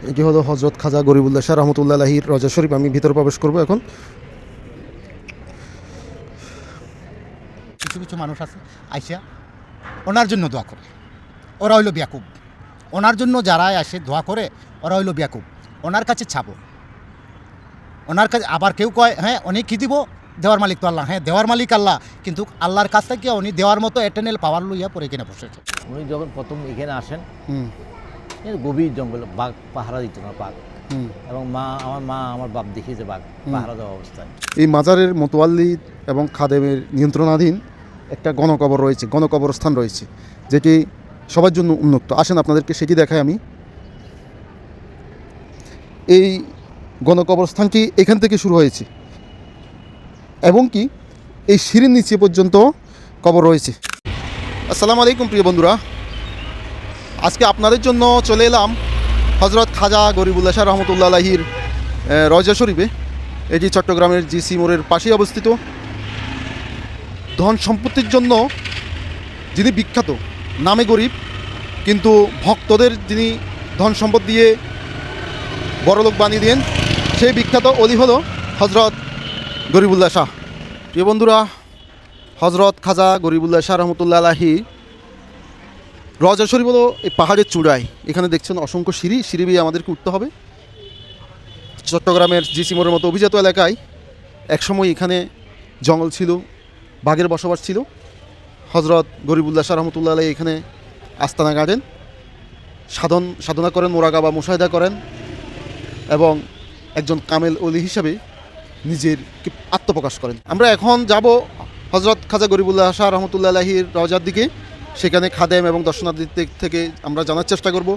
এটি হলো হজরত খাজা গরিবুল্লাহ শাহ রহমতুল্লাহির রজা শরীফ। আমি ভিতরে প্রবেশ করব এখন। কিছু কিছু মানুষ আছে আইসা ওনার জন্য দোয়া করে, ওরা হইল বেয়াকুব। ওনার জন্য যারা আসে দোয়া করে ওরা হইল বেয়াকুব, ওনার কাছে ছাবো। ওনার কাছে আবার কেউ কয় হ্যাঁ উনি কী দিব, দেওয়ার মালিক তো আল্লাহ। হ্যাঁ দেওয়ার মালিক আল্লাহ, কিন্তু আল্লাহর কাছ থেকে উনি দেওয়ার মতো এটেনেল পাওয়ার লইয়া পরে কিনে বসেছে। উনি যখন প্রথম এখানে আসেন, গভীর জঙ্গল, বাঘ পাহারা দিত না, বাঘ। এবং আমার বাপ দেখিয়েছে বাঘ পাহারা দেওয়া অবস্থায়। এই মাজারের মোতোয়াল্লি এবং খাদেমের নিয়ন্ত্রণাধীন একটা গণকবর রয়েছে, গণকবরস্থান রয়েছে, যেটি সবার জন্য উন্মুক্ত। আসেন আপনাদেরকে সেটি দেখাই আমি। এই গণকবরস্থানটি এখান থেকে শুরু হয়েছে এবং কি এই সিঁড়ির নিচে পর্যন্ত কবর রয়েছে। আসসালামু আলাইকুম প্রিয় বন্ধুরা, আজকে আপনাদের জন্য চলে এলাম হজরত খাজা গরিবুল্লাহ শাহ রহমতুল্লাহির রজা শরীফে। এটি চট্টগ্রামের জিসি মোড়ের পাশেই অবস্থিত। ধন সম্পত্তির জন্য যিনি বিখ্যাত, নামে গরিব কিন্তু ভক্তদের যিনি ধন সম্পদ দিয়ে বড়লোক বানিয়ে দেন, সেই বিখ্যাত অলি হলো হজরত গরিবুল্লাহ শাহ। প্রিয় বন্ধুরা, হজরত খাজা গরিবুল্লাহ শাহ রহমতুল্লাহি রজা শরীফ হলো এই পাহাড়ের চূড়ায়। এখানে দেখছেন অসংখ্য সিঁড়ি বেয়ে আমাদেরকে উঠতে হবে। চট্টগ্রামের জিসি মোড়ের মতো অভিজাত এলাকায় একসময় এখানে জঙ্গল ছিল, বাঘের বসবাস ছিল। হজরত গরিবুল্লাহ শাহ রহমতুল্লাহ এখানে আস্তানা গাড়েন, সাধনা করেন, মোরাকাবা মুশাহিদা করেন এবং একজন কামেল অলি হিসাবে নিজের আত্মপ্রকাশ করেন। আমরা এখন যাব হজরত খাজা গরিবুল্লাহ শাহ রহমতুল্লাহির রওজার দিকে। সেখানে খাদেম এবং দর্শনার্থীর দিক থেকে আমরা জানার চেষ্টা করব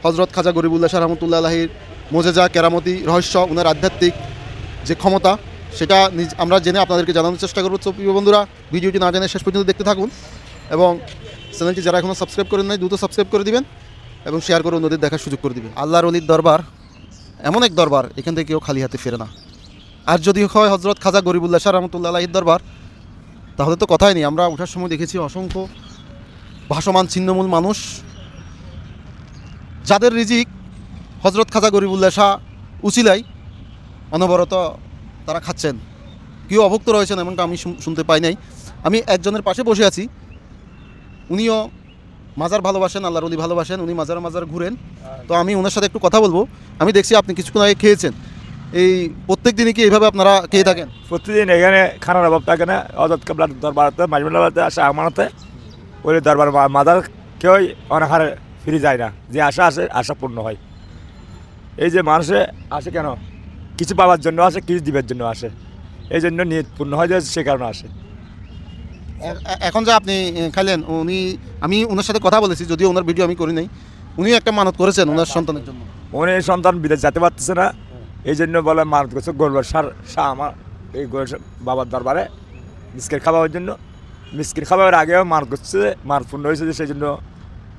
হজরত খাজা গরিবুল্লাহ শাহ রহমতুল্লাহির মোজেজা, কেরামতি, রহস্য, ওনার আধ্যাত্মিক যে ক্ষমতা, সেটা আমরা জেনে আপনাদেরকে জানানোর চেষ্টা করব। তো প্রিয় বন্ধুরা, ভিডিওটি না জেনে শেষ পর্যন্ত দেখতে থাকুন এবং চ্যানেলটি যারা এখনও সাবস্ক্রাইব করেন নাই দ্রুত সাবস্ক্রাইব করে দিবেন এবং শেয়ার করে অন্যদের দেখার সুযোগ করে দিবেন। আল্লাহর অলির দরবার এমন এক দরবার, এখান থেকে কেউ খালি হাতে ফেরে না। আর যদি হয় হজরত খাজা গরিবুল্লাহ শাহ রহমতুল্লাহির দরবার, তাহলে তো কথাই নেই। আমরা ওঠার সময় দেখেছি অসংখ্য ভাসমান ছিন্নমূল মানুষ, যাদের রিজিক হজরত খাজা গরিবুল্লাহ শাহ উচিলাই অনবরত তারা খাচ্ছেন। কেউ অভুক্ত রয়েছেন এমনটা আমি শুনতে পাই নাই। আমি একজনের পাশে বসে আছি, উনিও মাজার ভালোবাসেন, আল্লাহর ওলি ভালোবাসেন, উনি মাজার ঘুরেন। তো আমি ওনার সাথে একটু কথা বলবো। আমি দেখছি আপনি কিছুক্ষণ আগে খেয়েছেন, এই প্রত্যেক দিনই কি এইভাবে আপনারা খেয়ে থাকেন? প্রতিদিন এখানে খানার অভাব থাকে না। অজত কাবলার দরবারতে, মাজমুল্লাহতে আসে আমানতে, ওই দরবার মাদার কেউই অনাহারে ফিরে যায় না। যে আশা পূর্ণ হয়। এই যে মানুষে আসে কেন, কিছু পাওয়ার জন্য আসে, কিছু দিবের জন্য আসে, এই জন্য নিয়ত পূর্ণ হয় যে সে কারণে আসে। এখন যে আপনি খাইলেন, আমি ওনার সাথে কথা বলেছি, যদিও ওনার ভিডিও আমি করি নাই। উনি একটা মানত করেছেন ওনার সন্তানের জন্য। উনি সন্তান বিদেশ যেতে পারতেছে না, এই জন্য বলে মানত করছে গরুর শাহ আমার এই বাবার দরবারে মিসকির খাওয়ার জন্য। মিসকির খাওয়ার আগেও মানত করছে, মানত পূর্ণ হয়েছে, সেই জন্য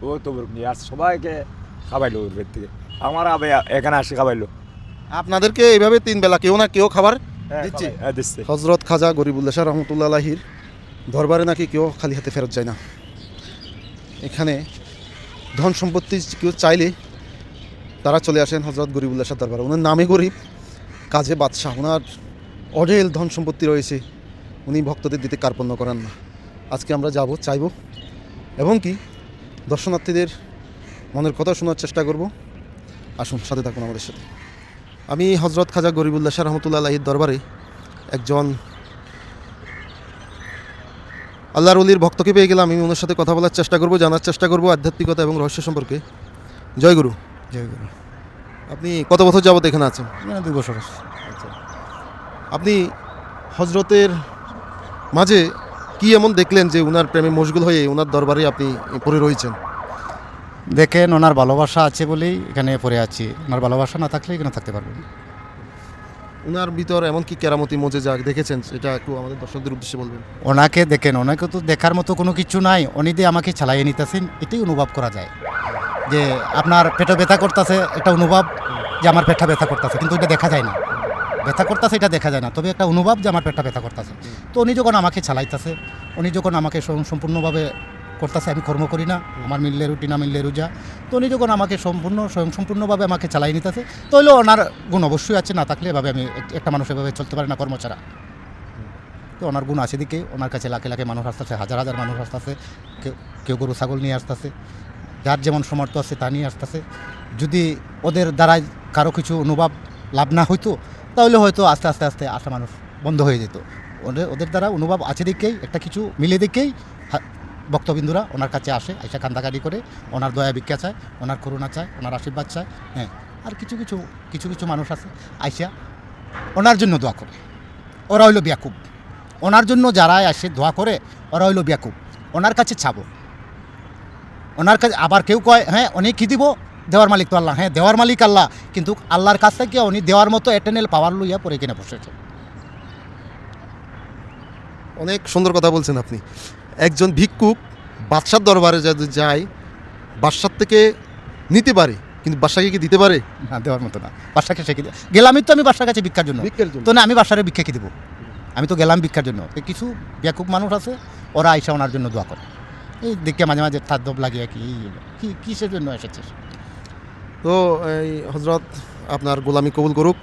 ও তো নিয়ে আসছে, সবাইকে খাওয়াইলো ওর বের থেকে। আমার আবে এখানে আসে খাওয়াইলো। আপনাদেরকে এইভাবে 3 বেলা কেউ না কেউ খাবার দিচ্ছে। দিচ্ছে। হজরত খাজা গরিবুল্লাহ শাহ রহমতুল্লাহির দরবারে নাকি কেউ খালি হাতে ফেরত যায় না। এখানে ধন সম্পত্তি কেউ চাইলে তারা চলে আসেন হজরত গরিবুল্লাহ শাহ দরবারে। ওনার নামে গরিব, কাজে বাদশাহ, ওনার অঢেল ধন সম্পত্তি রয়েছে, উনি ভক্তদের দিতে কার্পণ্য করেন না। আজকে আমরা যাব, চাইব এবং কি দর্শনার্থীদের মনের কথা শোনার চেষ্টা করব। আসুন, সাথে থাকুন আমাদের সাথে। আমি হজরত খাজা গরিবুল্লাহ শাহ রহমতুল্লাহির দরবারে একজন আল্লাহর ওলির ভক্তকে পেয়ে গেলাম। আমি ওনার সাথে কথা বলার চেষ্টা করব, জানার চেষ্টা করব আধ্যাত্মিকতা এবং রহস্য সম্পর্কে। জয় গুরু। জয় গুরু। আপনি কত বছর যাবত এখানে আছেন? 2 বছর। আচ্ছা, আপনি হজরতের মাঝে কি এমন দেখলেন যে ওনার প্রেমে মশগুল হয়ে ওনার দরবারে আপনি পড়ে রয়েছেন? দেখেন, ওনার ভালোবাসা আছে বলেই এখানে পড়ে আছি। ওনার ভালোবাসা না থাকলে এখানে থাকতে পারবেন। ওনার ভিতর এমন কি কেরামতি মোজেজা দেখেছেন, সেটা একটু আমাদের দর্শকদের উদ্দেশ্যে বলবেন। ওনাকে দেখেন, ওনাকে তো দেখার মতো কোনো কিছু নাই। উনি দিয়ে আমাকে চালাইয়ে নিতেছেন, এটাই অনুভব করা যায় যে আপনার পেটে ব্যথা করতেছে, একটা অনুভব যে আমার পেটটা ব্যথা করতেছে, কিন্তু এটা দেখা যায় না। ব্যথা করতেছে এটা দেখা যায় না, তবে একটা অনুভব যে আমার পেটটা ব্যথা করতেছে। তো উনি যখন আমাকে চালাইতেছে, উনি যখন আমাকে সম্পূর্ণভাবে করতেছে, আমি কর্ম করি না, আমার মিললে রুটি না মিললে রোজা। তো উনি যখন আমাকে স্বয়ংসম্পূর্ণভাবে আমাকে চালাই নিতেছে, তাহলে ওনার গুণ অবশ্যই আছে, না থাকলে এভাবে আমি একটা মানুষ এভাবে চলতে পারে না কর্ম ছাড়া। তো ওনার গুণ আছে দিকে, ওনার কাছে লাখে লাখে মানুষ আসতেছে, হাজার হাজার মানুষ আসতেছে, কেউ গরু ছাগল নিয়ে আসতেছে, যার যেমন সমর্থ আছে তা নিয়ে আসতেছে। যদি ওদের দ্বারাই কারো কিছু অনুভব লাভ না হইতো, তাহলে হয়তো আস্তে আস্তে আস্তে আসা মানুষ বন্ধ হয়ে যেত। ওদের দ্বারা অনুভব আছে দিকেই, একটা কিছু মিলে দিকেই ভক্তবিন্দুরা ওনার কাছে আসে, আইসা কান্দাকাটি করে ওনার দয়া ভিক্ষা চায়, ওনার করুণা চায়, ওনার আশীর্বাদ চায়। হ্যাঁ, আর কিছু কিছু মানুষ আছে আইসা ওনার জন্য দোয়া করে, ওরা হইল ব্যাকুব। ওনার জন্য যারা আসে দোয়া করে, ওরা হইল ব্যাকুব, ওনার কাছে ছাবো। ওনার কাছে আবার কেউ কয়, হ্যাঁ উনি কী দিব, দেওয়ার মালিক তো আল্লাহ। হ্যাঁ, দেওয়ার মালিক আল্লাহ, কিন্তু আল্লাহর কাছ থেকে উনি দেওয়ার মতো এটেনেল পাওয়ার লইয়া পরে কিনে বসেছে। অনেক সুন্দর কথা বলছেন আপনি। একজন ভিক্ষুক বাদশার দরবারে যদি যায়, বাদশার থেকে নিতে পারে, কিন্তু বাদশাকে কি দিতে পারে? না, দেওয়ার মতো না। বাদশাকে সে গেলামই তো আমি বাদশার কাছে ভিক্ষার জন্য, ভিক্ষার জন্য। তো না আমি বাদশারে ভিক্ষা কি দেবো? আমি তো গেলাম ভিক্ষার জন্য। তো কিছু ব্যাকুব মানুষ আছে, ওরা আইসা ওনার জন্য দোয়া করে। এই দেখে মাঝে মাঝে তার দব লাগিয়ে কি কিসের জন্য এসেছিস? তো এই হজরত আপনার গোলামি কবুল করুক,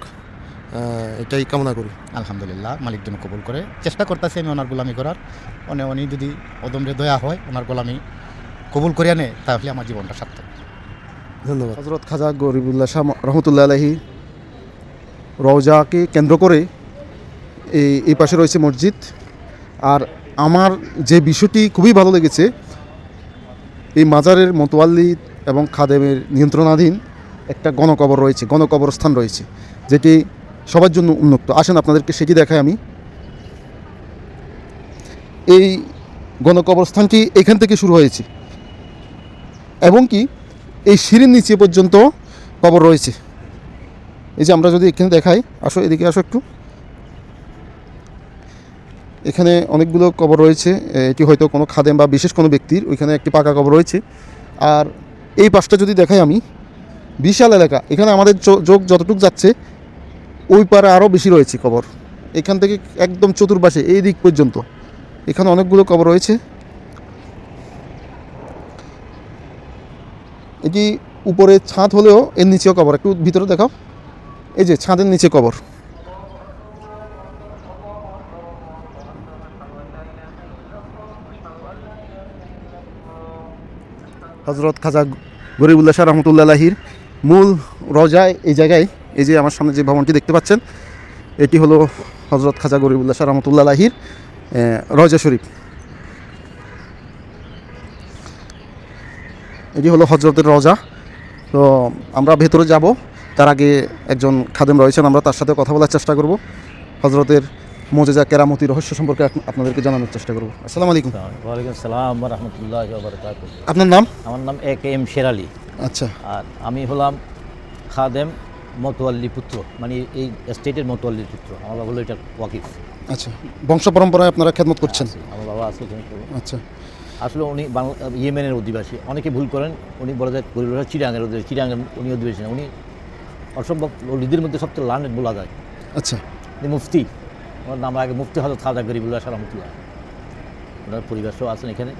এটাই কামনা করি। আলহামদুলিল্লাহ, মালিক যেন কবুল করে। চেষ্টা করতেছি আমি ওনার গোলামি করার। উনি যদি অদমরে দয়া হয়, ওনার গোলামি কবুল করে আনে, তাহলে আমার জীবনটা সার্থক। ধন্যবাদ। হজরত খাজা গরিবুল্লাহ শাহ রহমতুল্লাহ আলাহি রওজাকে কেন্দ্র করে এই পাশে রয়েছে মসজিদ। আর আমার যে বিষয়টি খুবই ভালো লেগেছে, এই মাজারের মোতওয়াল্লি এবং খাদেমের নিয়ন্ত্রণাধীন একটা গণকবর রয়েছে, গণকবরস্থান রয়েছে, যেটি সবার জন্য উন্মুক্ত। আসেন আপনাদেরকে সেটি দেখাই আমি। এই গণকবরস্থানটি এখান থেকে শুরু হয়েছে এবং কি এই সিঁড়ির নিচে পর্যন্ত কবর রয়েছে। এই যে আমরা যদি এখানে দেখাই, আসো এদিকে আসো একটু। এখানে অনেকগুলো কবর রয়েছে, এটি হয়তো কোনো খাদেম বা বিশেষ কোনো ব্যক্তির, ওইখানে একটি পাকা কবর রয়েছে। আর এই পাশটা যদি দেখাই আমি, বিশাল এলাকা। এখানে আমাদের চোখ যতটুকু যাচ্ছে, ওই পারে আরও বেশি রয়েছে কবর। এখান থেকে একদম চতুর্পাশে এই দিক পর্যন্ত এখানে অনেকগুলো কবর রয়েছে। এটি উপরে ছাদ হলেও এর নিচেও কবর। একটু ভিতরে দেখাও, এই যে ছাদের নিচে কবর। হজরত খাজা গরিবুল্লাহ শাহ রহমতুল্লাহ আলাহির মূল রওজায় এই জায়গায়, এই যে আমার সামনে যে ভবনটি দেখতে পাচ্ছেন, এটি হলো হজরত খাজা গরিবুল্লাহ শাহ রহমতুল্লাহ আলাহির রওজা শরীফ। এটি হলো হজরতের রওজা। তো আমরা ভেতরে যাব, তার আগে একজন খাদেম রয়েছেন, আমরা তার সাথে কথা বলার চেষ্টা করব, হজরতের মোজেজা কেরামতি রহস্য সম্পর্কে আপনাদেরকে জানানোর চেষ্টা করব। আসসালামু আলাইকুম। ওয়ালাইকুম সালাম রহমতুল্লাহ বারকাত। আপনার নাম? আমার নাম AK-M শেরালি। আচ্ছা, আর আমি হলাম খাদেম মতোয়াল্লি পুত্র, মানে এই স্টেটের মতোয়াল্লির পুত্র। আমার বাবা হলো এটা ওয়াকিফ। আচ্ছা, বংশ পরম্পরায় আপনারা খেদমত করছেন? আমার বাবা আছে এখানে। আচ্ছা, আসলে উনি ইয়েমেনের অধিবাসী। অনেকে ভুল করেন, উনি বলে যায় গরিবরা চিরাঙের অধিবাসী। চিরাঙের উনি অধিবাসী না, উনি অসম্ভব ওলিদের মধ্যে সবচেয়ে লার্নেড বলা যায়। আচ্ছা, উনি মুফতি। ওনার নাম আগে মুফতি হজরত খাজা গরিবুল্লাহ শাহ রহমতুল্লাহ। ওনার পরিবার সব আছেন এখানে।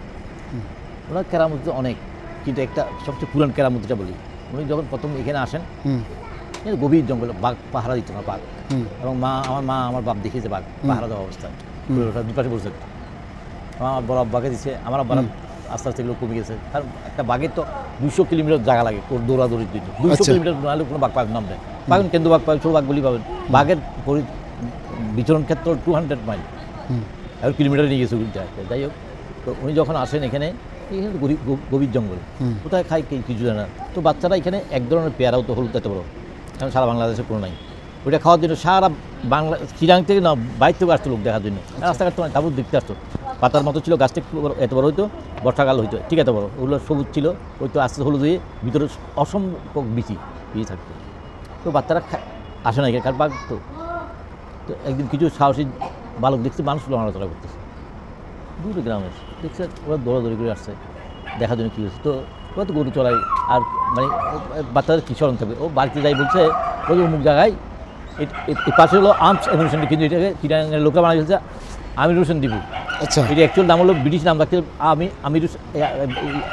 ওনার কেরামতি অনেক, কিন্তু একটা সবচেয়ে পুরান কেরামতিটা বলি। উনি যখন প্রথম এখানে আসেন, গভীর জঙ্গলে বাঘ পাহারা দিত না, বাঘ। এবং আমার মা আমার বাপ দেখিয়েছে বাঘ পাহারা দেওয়া অবস্থায়, দুপাশে বসে। আমার বড় আব্বাকে দিচ্ছে, আমার আব্বার আস্তে আস্তে এগুলো কমে গেছে। কারণ একটা বাঘের তো 200 কিলোমিটার জায়গা লাগে দৌড়াদৌড়ির জন্য। 200 কিলোমিটার নাহলে কোনো বাঘ পাবেন নামবে। পাবেন কেন্দ্র বাঘ পাবেন, ছোট বাঘগুলি পাবেন। বাঘের বিচরণ ক্ষেত্র 200 মাইল, আর কিলোমিটার নিয়ে গেছে জায়গায়। যাই হোক, তো উনি যখন আসেন এখানে, গভীর জঙ্গল, কোথায় খায় কিছু জানা। তো বাচ্চারা এখানে এক ধরনের পেয়ারাও তো হলুদ এত বড়, কারণ সারা বাংলাদেশে কোনো নাই। ওইটা খাওয়ার জন্য সারা বাংলা চিরাং থেকে না বাইর থেকে আসতো লোক দেখার জন্য। রাস্তাঘাট তো তাবুত দেখতে আসতো। পাতার মতো ছিল, গাছটা একটু এত বড় হইতো, বর্ষাকাল হইতো ঠিক এত বড়। ওগুলো সবুজ ছিল, ওই তো আস্তে হলুদ হয়ে ভিতরে অসংখ্য বিচি থাকতো। তো বাচ্চারা আসে না এখানে, কার বাঘ তো। তো একদিন কিছু সাহসী বালক দেখছে, মানুষগুলো নড়াচড়া করতেছে দূরে গ্রামে, দেখছে ওরা দৌড়াদৌড়ি করে আসছে দেখার জন্য কী হয়েছে। তো ওরা তো গরু চড়াই, আর মানে বাচ্চাদের কী স্মরণ থাকবে। ও বাড়িতে যাই বলছে, ওই অমুক জায়গায় এই পাশে হলো আর্মস অ্যামিউনিশন, কিন্তু এটাকে চিটাগাংয়ের লোকরা বানাই ফেলছে আমির হোসেন ডিপু। আচ্ছা এটা অ্যাকচুয়াল নাম হলো ব্রিটিশ নাম রাখতে আমির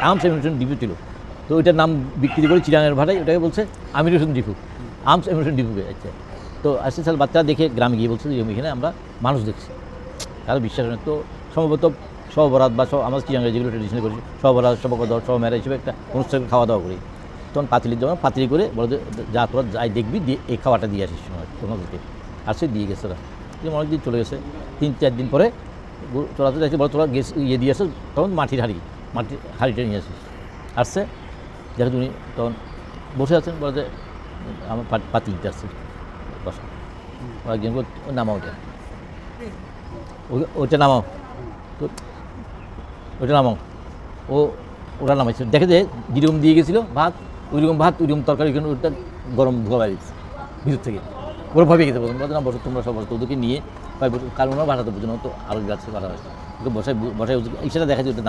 আর্মস অ্যামিউনিশন ডিপো ছিল। তো ওইটার নাম বিক্রি করে চিরাঙের ভাড়ায় ওটাকে বলছে Amir Hossain depot, arms ammunition depot. আচ্ছা, তো আসতে সাল বাচ্চারা দেখে গ্রামে গিয়ে বলছে যে এখানে আমরা মানুষ দেখছি, কারো বিশ্বাস নেই। তো সম্ভবত সবরাত বা আমাদের চিরাঙে যেগুলো ট্রেডিশনাল করি সবরাত সবকদর সব মেরা হিসেবে একটা অনুষ্ঠান খাওয়া দাওয়া করি, তখন পাতিলি করে বলে যা তোরা যাই দেখবি দিয়ে এই খাওয়াটা দিয়ে আসিস সময় তোমাদেরকে। আর সে দিয়ে গেছে ওরা, অনেকদিন চলে গেছে। 3-4 দিন পরে চড়াতে যাচ্ছে বলে তোরা গেছ ইয়ে দিয়ে আসো, তখন মাটির হাঁড়িটা নিয়ে আসিস। আসছে দেখো তুমি তখন বসে আছেন, বলে যে আমার পাতি দিতে আসছে বসা, একজন নামাও ওইটা নামাও, তো ওইটা নামাও। ওরা নামাইছে, দেখে যে যেরকম দিয়ে গেছিলো ভাত ওইরকম তরকারি ওইটা গরম ধোয়া দিচ্ছে ভিতর থেকে। ওরা ভয় পেয়ে গেছে, বলুন না বসো তোমরা সব বসো, ওদেরকে নিয়ে কারণ ওনার ভাষাতে বুঝুন তো আরও গাছে বাড়া হয়েছে, ওকে বসায় সেটা দেখা যায় ওটা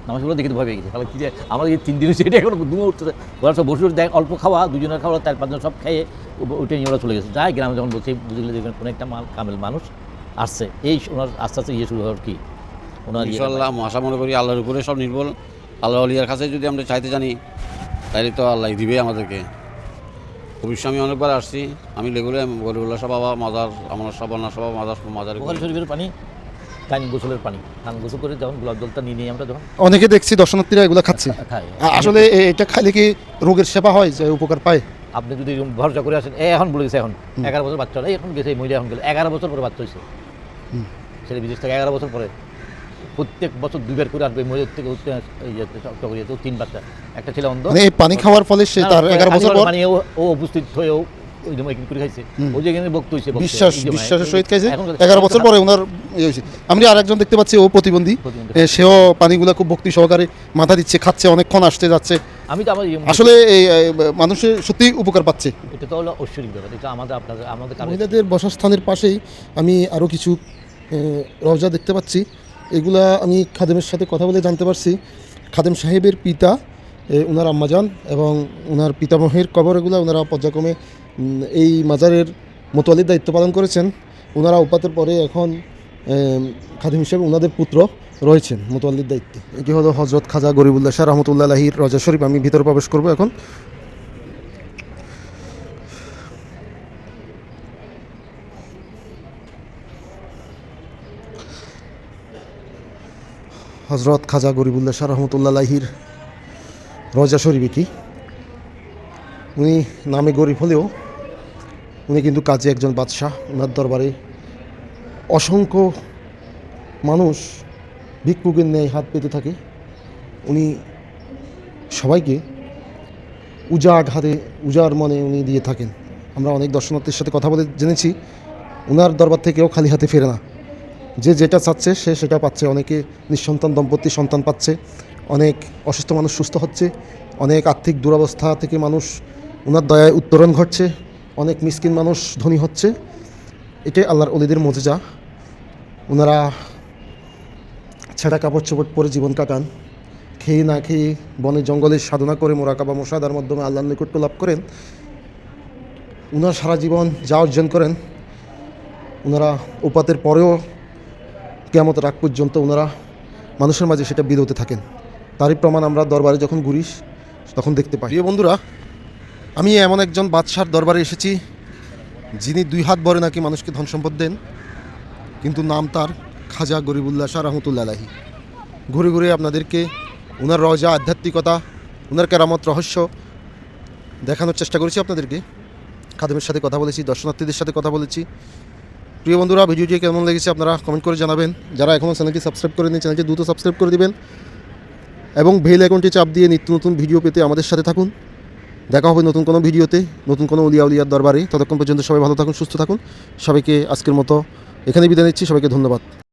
নামাজ দেখে ভয় পেয়ে গেছে। তাহলে কী যে আমার এই 3 দিন সেটা এখন দুমে উঠতেছে, ওরা সব বসে দেখ অল্প খাওয়া, দুজনের খাওয়া 4-5 জন সব খেয়ে ওইটা নিয়ে ওরা চলে গেছে। যাই গ্রামে যখন বলছে বুঝে গেলে দেখবেন কোনো একটা কামেল মানুষ আসছে, এই ওনার আস্তে আস্তে ইয়ে শুরু হওয়ার কি ওনার ইনশাআল্লাহ আশা মনে করি আল্লাহর উপরে সব নির্ভর। আল্লাহ আলিয়ার কাছে যদি আমরা চাইতে জানি তাহলে তো আল্লাহ দিবে আমাদেরকে। ভবিষ্যৎ আমি অনেকবার আসছি, আমি লেগুলে গরিবুল্লাহ সব বাবা মাজার আমার সব না সব মাজার বোখারি শরীফের পানি কান গোসলের পানি, কান গোসল করে যখন গোলাপ জলটা নিয়ে আমরা যখন অনেকে দেখছি দর্শনার্থীরা এগুলো খাচ্ছে। খাই, আসলে এটা খাইলে কি রোগের সেবা হয়, যে উপকার পায়? আপনি যদি ভরসা করে আসেন, এখন বলে গেছে এখন 11 বছর বাচ্চা এখন গেছে, এই মহিলা এখন গেলে 11 বছর পরে বাচ্চা হয়েছে ছেলে বিদেশ থেকে। 11 বছর পরে প্রত্যেক বছর 2বার করে আসবে মহিলার থেকে উঠতে 3 বাচ্চা, একটা ছেলে অন্ধ। মানে এই পানি খাওয়ার ফলে সে তার 11 বছর পর মানে ও উপস্থিত হয়েও ওই জন্য করে খাইছে, ওই যেখানে বক্ত হয়েছে বিশ্বাসের সহিত খাইছে। 11 বছর পরে ওনার ইয়ে হয়েছে। আমরা আরেকজন দেখতে পাচ্ছি, ও প্রতিবন্ধী, সেও পানিগুলো খুব ভক্তি সহকারে মাথা দিচ্ছে, খাচ্ছে, অনেকক্ষণ আসতে যাচ্ছে। আমি তো আমার আসলে এই মানুষের সত্যি উপকার পাচ্ছে। এটা তো হলো ঐশ্বরিক ব্যাপার, এটা আমাদের মহিলাদের বসাস্থানের পাশেই আমি আরও কিছু রওজা দেখতে পাচ্ছি। এগুলা আমি খাদেমের সাথে কথা বলে জানতে পারছি খাদেম সাহেবের পিতা ওনার আম্মাজান এবং ওনার পিতামহের কবর, এগুলো ওনারা পর্যায়ক্রমে এই মাজারের মোতোয়ালির দায়িত্ব পালন করেছেন। ওনারা উপাতের পরে এখন খাদেম হিসেবে ওনাদের পুত্র রয়েছেন মোতোয়ালির দায়িত্বে। এটি হলো হজরত খাজা গরিবুল্লাহ শাহ রহমতুল্লাহ আলাইহির রওজা শরীফ। আমি ভিতরে প্রবেশ করব এখন। হজরত খাজা গরিবুল্লাহ শাহ রহমতুল্লাহ আলাইহির রওজা শরীফ এটি। উনি নামে গরিব হলেও উনি কিন্তু কাজে একজন বাদশাহ। ওনার দরবারে অসংখ্য মানুষ ভিক্ষুকের ন্যায় হাত পেতে থাকে। উনি সবাইকে উজাড় মনে উনি দিয়ে থাকেন। আমরা অনেক দর্শনার্থীর সাথে কথা বলে জেনেছি ওনার দরবার থেকেও খালি হাতে ফেরে না, যে যেটা চাচ্ছে সে সেটা পাচ্ছে। অনেকে নিঃসন্তান দম্পতি সন্তান পাচ্ছে, অনেক অসুস্থ মানুষ সুস্থ হচ্ছে, অনেক আর্থিক দুরবস্থা থেকে মানুষ ওনার দয়ায় উত্তরণ ঘটছে, অনেক মিসকিন মানুষ ধনী হচ্ছে। এটাই আল্লাহর ওলিদের মজেজা। ওনারা ছেঁড়া কাপড় চোপড় পরে জীবন কাটান, খেয়ে না খেয়ে বনে জঙ্গলে সাধনা করে মোরাকাবা মোশাহাদার মাধ্যমে আল্লাহর নৈকট্য লাভ করেন। ওনারা সারা জীবন যা অর্জন করেন ওনারা উপাতের পরেও কিয়ামতের আগ পর্যন্ত ওনারা মানুষের মাঝে সেটা বিরতে থাকেন। তারই প্রমাণ আমরা দরবারে যখন ঘুরি তখন দেখতে পাই। প্রিয় বন্ধুরা, আমি এমন একজন বাদশার দরবারে এসেছি যিনি 2 হাত ভরে নাকি মানুষকে ধন সম্পদ দেন, কিন্তু নাম তার খাজা গরিবুল্লাহ শাহ রহমতুল্লাহ আলাইহি। ঘুরে ঘুরে আপনাদেরকে ওনার রওজা, আধ্যাত্মিকতা, ওনার কেরামত, রহস্য দেখানোর চেষ্টা করেছি আপনাদেরকে। খাদেমের সাথে কথা বলেছি, দর্শনার্থীদের সাথে কথা বলেছি। প্রিয় বন্ধুরা, ভিডিওটি কেমন লেগেছে আপনারা কমেন্ট করে জানাবেন। যারা এখনও চ্যানেলটি সাবস্ক্রাইব করেনি চ্যানেলটি দ্রুত সাবস্ক্রাইব করে দিবেন এবং বেল আইকনটি চাপ দিয়ে নিত্য নতুন ভিডিও পেতে আমাদের সাথে থাকুন। দেখা হবে নতুন কোনো ভিডিওতে, নতুন কোনো উলিয়ার দরবারে। ততক্ষণ পর্যন্ত সবাই ভালো থাকুন, সুস্থ থাকুন। সবাইকে আজকের মতো এখানে বিদায় নিচ্ছি। সবাইকে ধন্যবাদ।